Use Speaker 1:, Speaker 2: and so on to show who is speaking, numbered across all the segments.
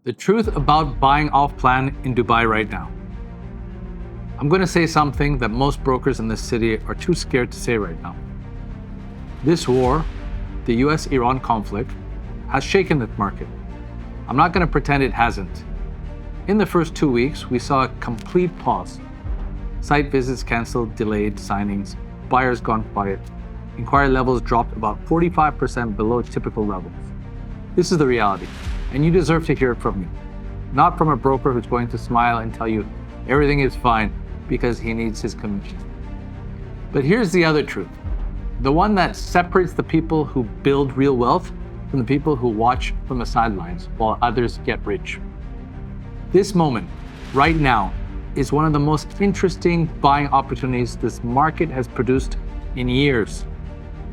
Speaker 1: The truth about buying off-plan in Dubai right now. I'm going to say something that most brokers in this city are too scared to say right now. This war, the US-Iran conflict, has shaken the market. I'm not going to pretend it hasn't. In the first 2 weeks, we saw a complete pause. Site visits canceled, delayed signings, buyers gone quiet. Inquiry levels dropped about 45% below typical levels. This is the reality, and you deserve to hear it from me. Not from a broker who's going to smile and tell you everything is fine because he needs his commission. But here's the other truth. The one that separates the people who build real wealth from the people who watch from the sidelines while others get rich. This moment, right now, is one of the most interesting buying opportunities this market has produced in years.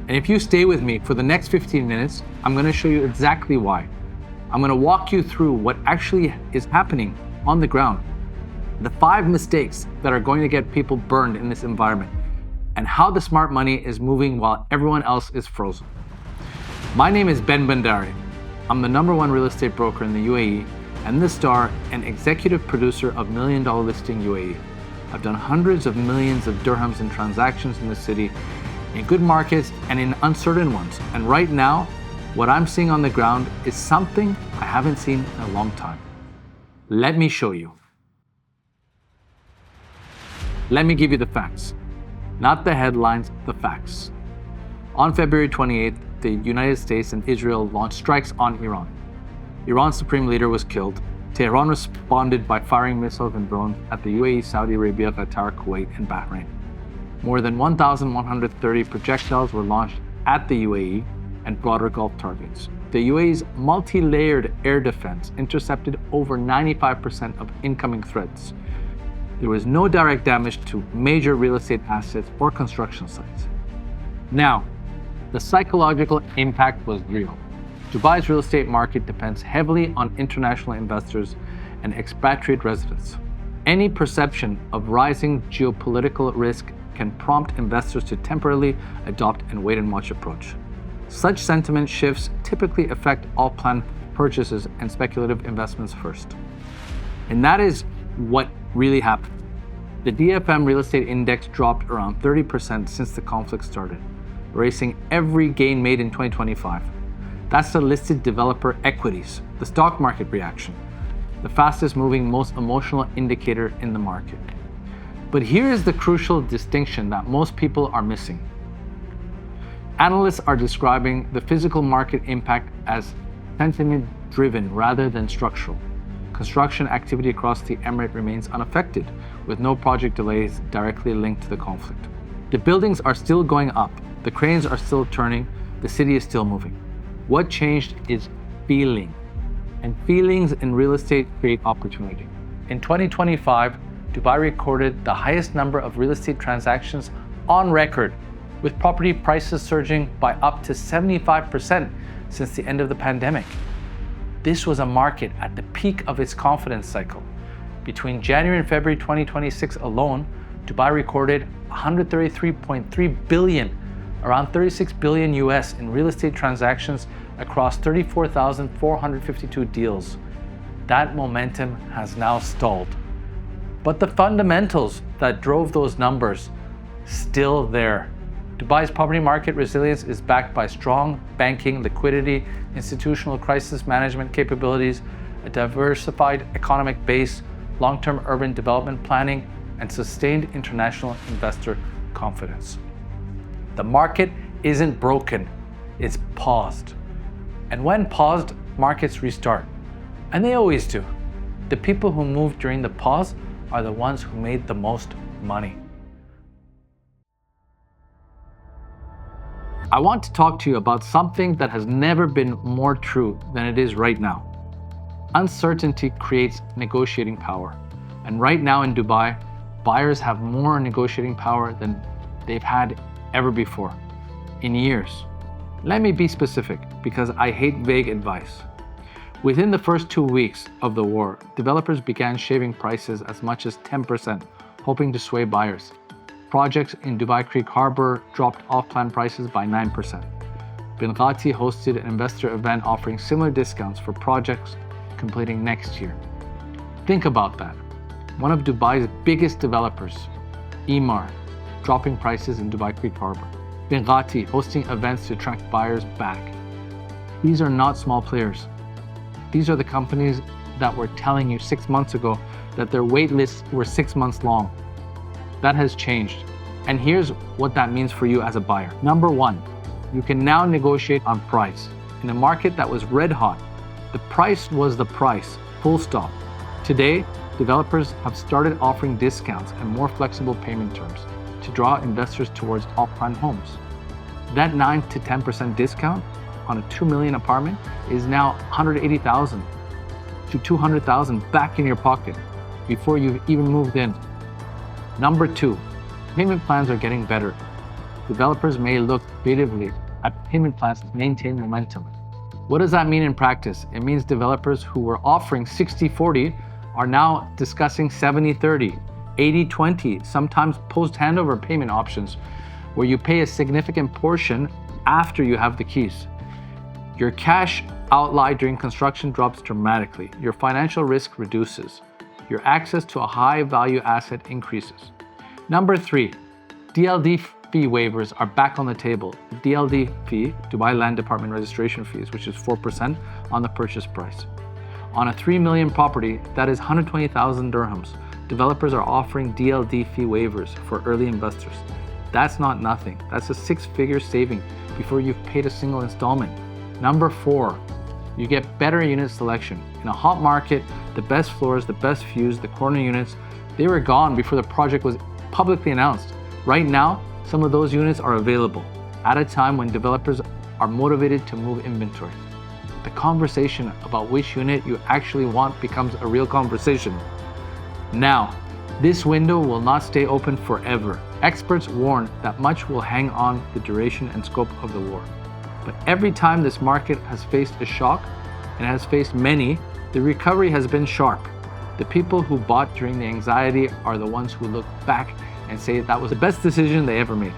Speaker 1: And if you stay with me for the next 15 minutes, I'm going to show you exactly why. I'm going to walk you through what actually is happening on the ground, the 5 mistakes that are going to get people burned in this environment, and how the smart money is moving while everyone else is frozen. My name is Ben Bandari. I'm the #1 real estate broker in the UAE and the star and executive producer of $1 Million Listing UAE. I've done hundreds of millions of dirhams in transactions in the city, in good markets and in uncertain ones. And right now, what I'm seeing on the ground is something I haven't seen in a long time. Let me show you. Let me give you the facts. Not the headlines, the facts. On February 28th, the United States and Israel launched strikes on Iran. Iran's supreme leader was killed. Tehran responded by firing missiles and drones at the UAE, Saudi Arabia, Qatar, Kuwait, and Bahrain. More than 1,130 projectiles were launched at the UAE and broader Gulf targets. The UAE's multi-layered air defense intercepted over 95% of incoming threats. There was no direct damage to major real estate assets or construction sites. Now, the psychological impact was real. Dubai's real estate market depends heavily on international investors and expatriate residents. Any perception of rising geopolitical risk can prompt investors to temporarily adopt an wait-and-watch approach. Such sentiment shifts typically affect all-plan purchases and speculative investments first. And that is what really happened. The DFM real estate index dropped around 30% since the conflict started, erasing every gain made in 2025. That's the listed developer equities, the stock market reaction, the fastest moving, most emotional indicator in the market. But here is the crucial distinction that most people are missing. Analysts are describing the physical market impact as sentiment-driven rather than structural. Construction activity across the Emirate remains unaffected, with no project delays directly linked to the conflict. The buildings are still going up, the cranes are still turning, the city is still moving. What changed is feeling, and feelings in real estate create opportunity. In 2025, Dubai recorded the highest number of real estate transactions on record, with property prices surging by up to 75% since the end of the pandemic. This was a market at the peak of its confidence cycle. Between January and February 2026 alone, Dubai recorded 133.3 billion, around 36 billion US in real estate transactions across 34,452 deals. That momentum has now stalled. But the fundamentals that drove those numbers, still there. Dubai's property market resilience is backed by strong banking, liquidity, institutional crisis management capabilities, a diversified economic base, long-term urban development planning, and sustained international investor confidence. The market isn't broken, it's paused. And when paused, markets restart. And they always do. The people who moved during the pause are the ones who made the most money. I want to talk to you about something that has never been more true than it is right now. Uncertainty creates negotiating power. And right now in Dubai, buyers have more negotiating power than they've had ever before, in years. Let me be specific, because I hate vague advice. Within the first 2 weeks of the war, developers began shaving prices as much as 10%, hoping to sway buyers. Projects in Dubai Creek Harbor dropped off-plan prices by 9%. Bin hosted an investor event offering similar discounts for projects completing next year. Think about that. One of Dubai's biggest developers, Emaar, dropping prices in Dubai Creek Harbor. Benghazi hosting events to attract buyers back. These are not small players. These are the companies that were telling you 6 months ago that their wait lists were 6 months long. That has changed. And here's what that means for you as a buyer. Number one, you can now negotiate on price. In a market that was red hot, the price was the price, full stop. Today, developers have started offering discounts and more flexible payment terms to draw investors towards off-plan homes. That 9 to 10% discount on a $2 million apartment is now $180,000 to $200,000 back in your pocket before you've even moved in. Number two, payment plans are getting better. Developers may look creatively at payment plans to maintain momentum. What does that mean in practice? It means developers who were offering 60-40 are now discussing 70-30, 80-20, sometimes post-handover payment options where you pay a significant portion after you have the keys. Your cash outlay during construction drops dramatically. Your financial risk reduces. Your access to a high-value asset increases. Number three, DLD fee waivers are back on the table. The DLD fee, Dubai Land Department registration fees, which is 4% on the purchase price. On a 3 million property, that is 120,000 dirhams. Developers are offering DLD fee waivers for early investors. That's not nothing. That's a 6-figure saving before you've paid a single installment. Number four, you get better unit selection. In a hot market, the best floors, the best views, the corner units, they were gone before the project was publicly announced. Right now, some of those units are available at a time when developers are motivated to move inventory. The conversation about which unit you actually want becomes a real conversation. Now, this window will not stay open forever. Experts warn that much will hang on the duration and scope of the war. But every time this market has faced a shock, and has faced many, the recovery has been sharp. The people who bought during the anxiety are the ones who look back and say that was the best decision they ever made.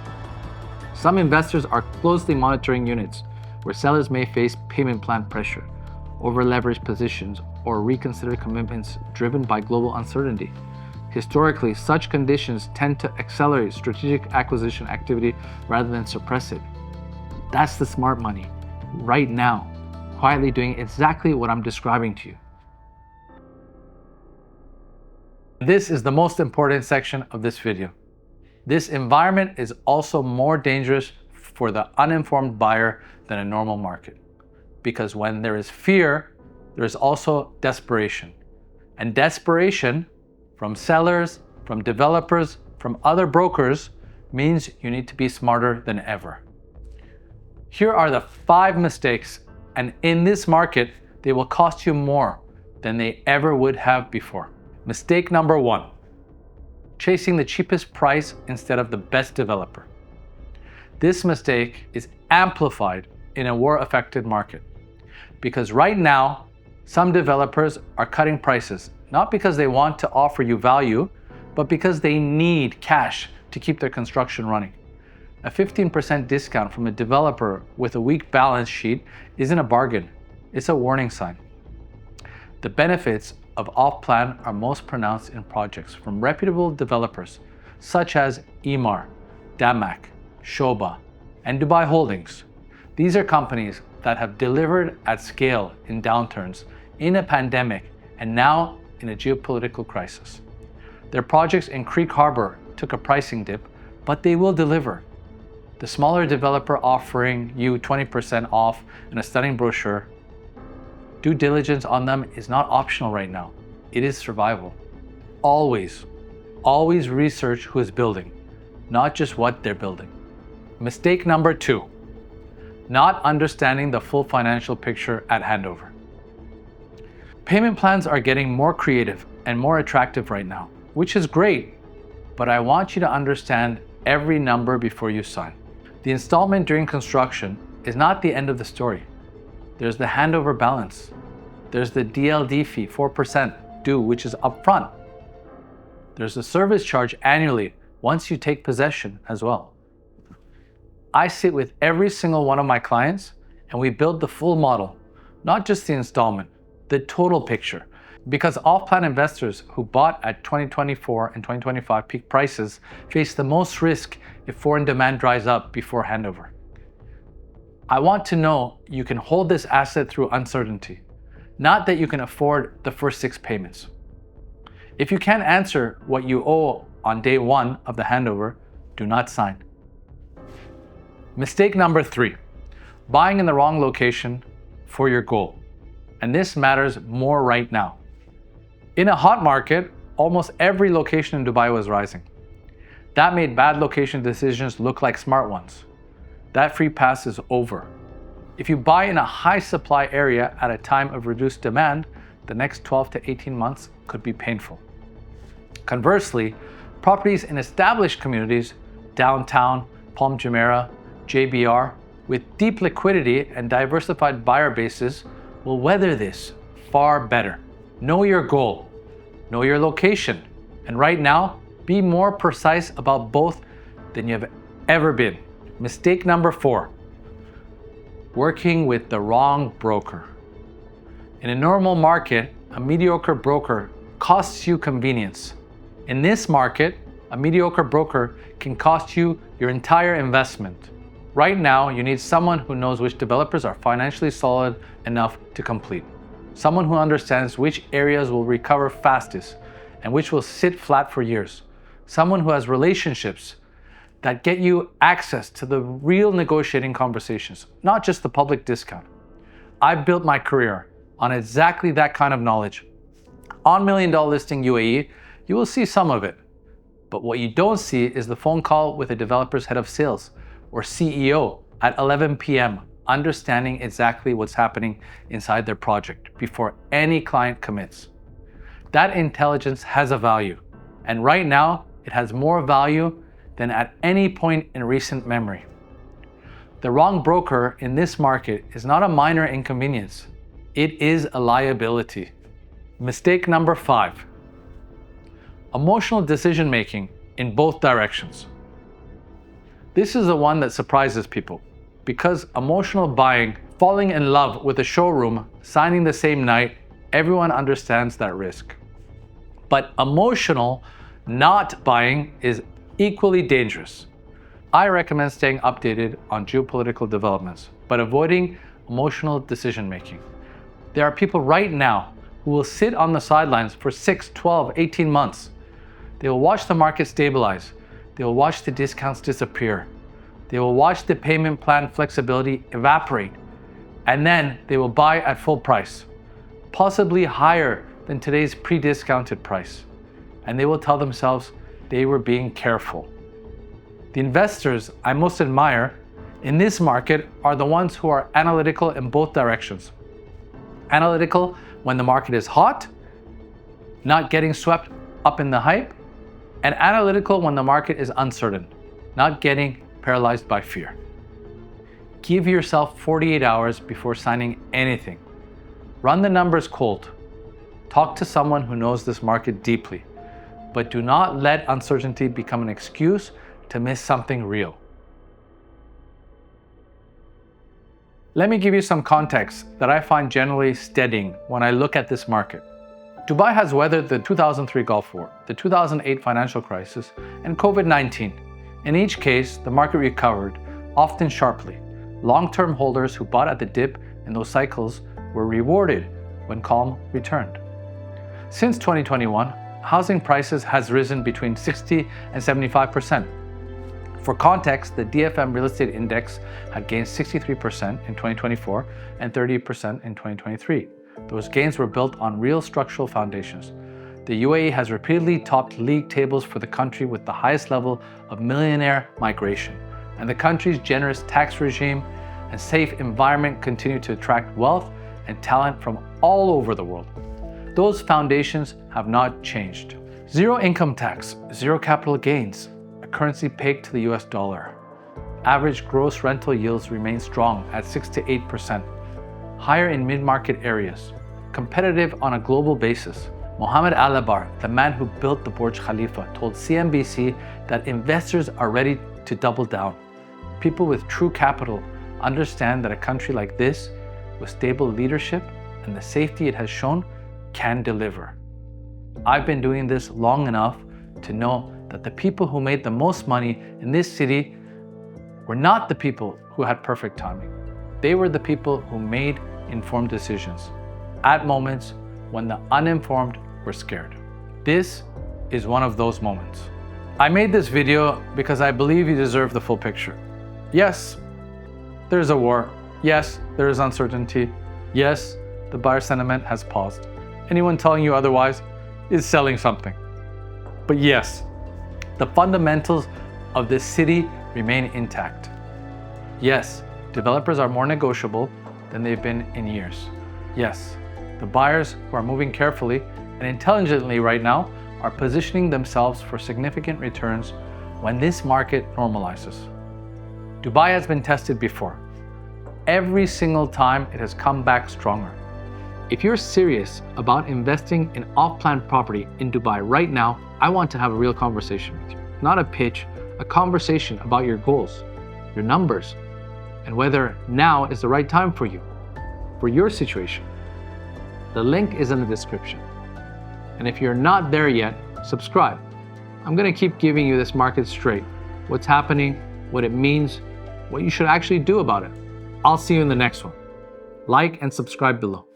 Speaker 1: Some investors are closely monitoring units where sellers may face payment plan pressure, over-leveraged positions, or reconsider commitments driven by global uncertainty. Historically, such conditions tend to accelerate strategic acquisition activity rather than suppress it. That's the smart money, right now, quietly doing exactly what I'm describing to you. This is the most important section of this video. This environment is also more dangerous for the uninformed buyer than a normal market. Because when there is fear, there is also desperation. And desperation from sellers, from developers, from other brokers means you need to be smarter than ever. Here are the 5 mistakes, and in this market, they will cost you more than they ever would have before. Mistake number 1, chasing the cheapest price instead of the best developer. This mistake is amplified in a war-affected market because right now, some developers are cutting prices, not because they want to offer you value, but because they need cash to keep their construction running. A 15% discount from a developer with a weak balance sheet isn't a bargain, it's a warning sign. The benefits of off-plan are most pronounced in projects from reputable developers such as Emaar, Damac, Shoba, and Dubai Holdings. These are companies that have delivered at scale in downturns, in a pandemic, and now in a geopolitical crisis. Their projects in Creek Harbor took a pricing dip, but they will deliver. The smaller developer offering you 20% off and a stunning brochure, due diligence on them is not optional right now. It is survival. Always research who is building, not just what they're building. Mistake number 2, not understanding the full financial picture at handover. Payment plans are getting more creative and more attractive right now, which is great, but I want you to understand every number before you sign. The installment during construction is not the end of the story. There's the handover balance. There's the DLD fee, 4% due, which is upfront. There's the service charge annually once you take possession as well. I sit with every single one of my clients and we build the full model, not just the installment. the total picture. Because off-plan investors who bought at 2024 and 2025 peak prices face the most risk if foreign demand dries up before handover. I want to know you can hold this asset through uncertainty, not that you can afford the first 6 payments. If you can't answer what you owe on day 1 of the handover, do not sign. Mistake number 3, buying in the wrong location for your goal. And this matters more right now. In a hot market, almost every location in Dubai was rising. That made bad location decisions look like smart ones. That free pass is over. If you buy in a high supply area at a time of reduced demand, the next 12 to 18 months could be painful. Conversely, properties in established communities, downtown, Palm Jumeirah, JBR, with deep liquidity and diversified buyer bases will weather this far better. Know your goal, know your location, and right now, be more precise about both than you have ever been. Mistake number 4, working with the wrong broker. In a normal market, a mediocre broker costs you convenience. In this market, a mediocre broker can cost you your entire investment. Right now, you need someone who knows which developers are financially solid enough to complete. Someone who understands which areas will recover fastest and which will sit flat for years. Someone who has relationships that get you access to the real negotiating conversations, not just the public discount. I've built my career on exactly that kind of knowledge. On $1 Million Listing UAE, you will see some of it. But what you don't see is the phone call with a developer's head of sales or CEO at 11 p.m., understanding exactly what's happening inside their project before any client commits. That intelligence has a value, and right now it has more value than at any point in recent memory. The wrong broker in this market is not a minor inconvenience, it is a liability. Mistake number 5, emotional decision making in both directions. This is the one that surprises people. Because emotional buying, falling in love with a showroom, signing the same night, everyone understands that risk. But emotional not buying is equally dangerous. I recommend staying updated on geopolitical developments, but avoiding emotional decision making. There are people right now who will sit on the sidelines for 6, 12, 18 months. They will watch the market stabilize. They will watch the discounts disappear. They will watch the payment plan flexibility evaporate, and then they will buy at full price, possibly higher than today's pre-discounted price. And they will tell themselves they were being careful. The investors I most admire in this market are the ones who are analytical in both directions. Analytical when the market is hot, not getting swept up in the hype, and analytical when the market is uncertain, not getting paralyzed by fear. Give yourself 48 hours before signing anything. Run the numbers cold. Talk to someone who knows this market deeply, but do not let uncertainty become an excuse to miss something real. Let me give you some context that I find generally steadying when I look at this market. Dubai has weathered the 2003 Gulf War, the 2008 financial crisis, and COVID-19. In each case, the market recovered, often sharply. Long-term holders who bought at the dip in those cycles were rewarded when calm returned. Since 2021, housing prices has risen between 60 and 75%. For context, the DFM Real Estate Index had gained 63% in 2024 and 30% in 2023. Those gains were built on real structural foundations. The UAE has repeatedly topped league tables for the country with the highest level of millionaire migration, and the country's generous tax regime and safe environment continue to attract wealth and talent from all over the world. Those foundations have not changed. Zero income tax, zero capital gains, a currency pegged to the US dollar. Average gross rental yields remain strong at 6 to 8%, higher in mid-market areas, competitive on a global basis. Mohammed Alabar, the man who built the Burj Khalifa, told CNBC that investors are ready to double down. People with true capital understand that a country like this, with stable leadership and the safety it has shown can deliver. I've been doing this long enough to know that the people who made the most money in this city were not the people who had perfect timing. They were the people who made informed decisions at moments when the uninformed were scared. This is one of those moments. I made this video because I believe you deserve the full picture. Yes, there's a war. Yes, there is uncertainty. Yes, the buyer sentiment has paused. Anyone telling you otherwise is selling something. But yes, the fundamentals of this city remain intact. Yes, developers are more negotiable than they've been in years. Yes, the buyers who are moving carefully and intelligently right now are positioning themselves for significant returns when this market normalizes. Dubai has been tested before. Every single time it has come back stronger. If you're serious about investing in off-plan property in Dubai right now, I want to have a real conversation with you. Not a pitch, a conversation about your goals, your numbers, and whether now is the right time for you, for your situation. The link is in the description. And if you're not there yet, subscribe. I'm gonna keep giving you this market straight. What's happening, what it means, what you should actually do about it. I'll see you in the next one. Like and subscribe below.